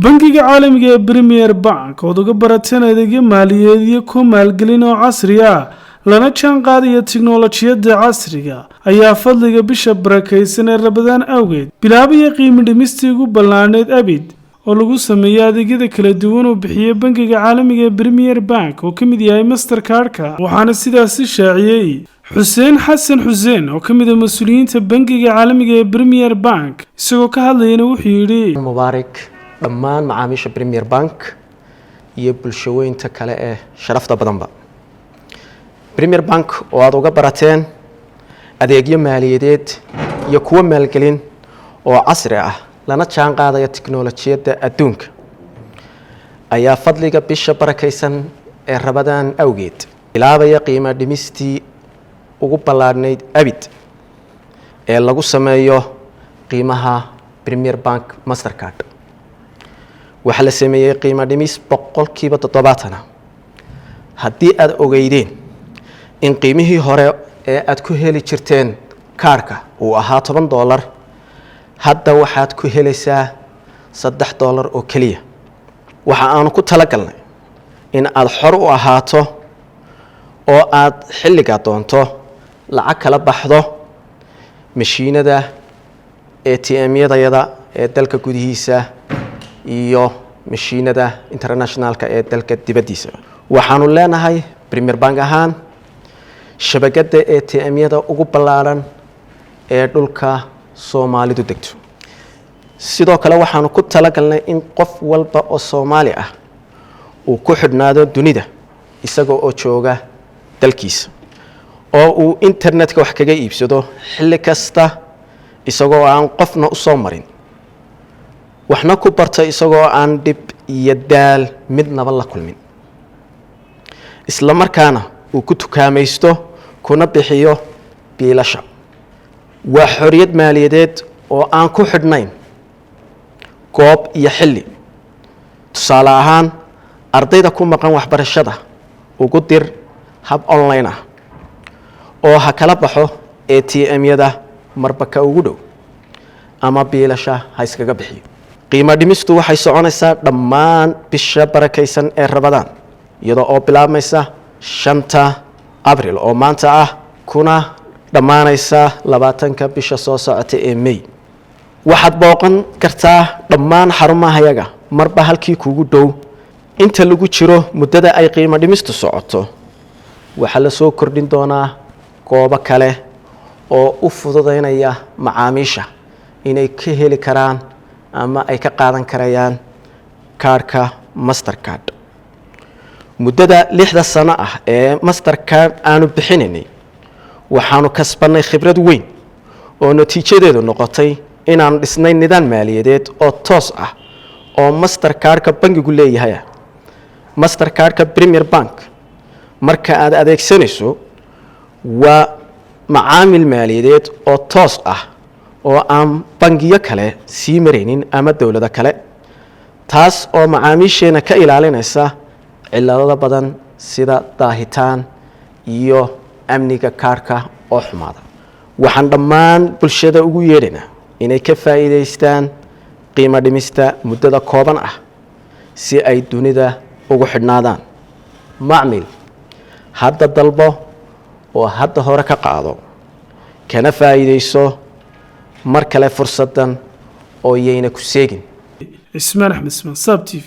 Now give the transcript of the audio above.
bangiga caalamiga ee Premier Bank oo uga barateen adeegyo maaliyadeed iyo ku maalgelin oo casri ah lana jaan qaadaya tiknoolajiyada casriga ayaa fadliga bisha barakeysan ee Ramadaan awgeed bilaabaya qiimo dhimistii ugu ballaaneed abid oo lagu sameeyay adeegyada kala duwan oo bixiya bangiga caalamiga ee Premier Bank oo kamid yahay Mastercard-ka waxaana sidaas shaaciyay Xuseen Xasan Xuseen oo kamid ah mas'uuliyiinta bangiga caalamiga ee Premier Bank isagoo ka hadlayna wuxuu yiri mubaarak dhammaan macaamiisha Premier Bank iyo bulshooyinka kale ee sharafta badanba Premier Bank oo aad uga barateen adeegyo maaliyadeed iyo kuwa maalgelin oo casri ah lana jaan qaadaya tiknoolajiyada adduunka ayaa fadliga bisha barakeysan ee Ramadaan awgeed bilaabaya qiimo dhimistii ugu ballaarneyd abid ee lagu sameeyo qiimaha Premier Bank Mastercard waxa la sameeyay qiimo dhimis 70% haddii aad ogeydeen in qiimihii hore ee aad ku heli jirteen kaarka uu ahaa $10 hadda waxaad ku helaysaa $3 oo kaliya waxa aan ku talagalnay in aad xor u ahaato oo aad xilliga doonto lacag kala baxdo mashiinada ATM-yada ee dalka gudihiisa iyo mashiinada internationalka ee dalka dibadiisa waxaanu leenahay Premier Bank ahaan shabakada ATM-yada ugu ballaaran ee dhulka Soomaalidu degto sidoo kale waxaanu ku talagalnay in qof walba oo Soomaali ah uu ku xidhnaado dunida isagoo oo jooga dalkiisa oo uu internetka wax kaga iibsado xilli kasta isagoo aan qofna u soo marin waxna ku barta isagoo aan dib iyo daal midnaba la kulmin isla markaana uu ku tukaamaysto kuna bixiyo biilasha waa xoriyad maaliyadeed oo aan ku xidhnayn goob iyo xilli tusaale ahaan ardayda ku maqan waxbarashada ugu dir hab online ah oo ha kala baxo ATM-yada marba ka ugu dhow ama biilasha ha iskaga bixiyo qiimo dhimistu waxay soconaysaa dhammaan bisha barakeysan ee Ramadaan iyadoo oo bilaabmaysa 5 Abriil oo maanta ah kuna dhamaanaysa 20ka bisha soo socota ee May waxaad booqan kartaa dhammaan xarumahayaga marba halkii kuugu dhow inta lagu jiro muddada ay qiimo dhimistu socoto waxa la soo kordhin doonaa goobo kale oo u fududeynaya macaamiisha inay ka heli karaan ama ay ka qaadan karayaan kaarka Mastercard muddada 6 sano ah ee Mastercard aanu bixinay waxaanu kasbanay khibrad weyn oo natiijadeedu noqotay inaan dhisnay nidaam maaliyadeed oo toos ah oo Mastercard-ka bangigu leeyahay Mastercard-ka Premier Bank marka aad adeegsanayso waa macaamil maaliyadeed oo toos ah oo aan bangiyo kale sii mareynin ama dawlado kale taas oo macaamiisheena ka ilaalinaysa cilado badan sida daahitaan iyo amniga kaarka oo xumaada waxaan dhammaan bulshada ugu yeedhina inay ka faa'iideystaan qiimo dhimista muddada kooban ah si ay dunida ugu xidhnaadaan macmiil hadda dalbo oo hadda hore ka qaado kana faa'iideyso mar kale fursadan oo yeyna ku seegin Ismaan Axmed Ismaan Sab TV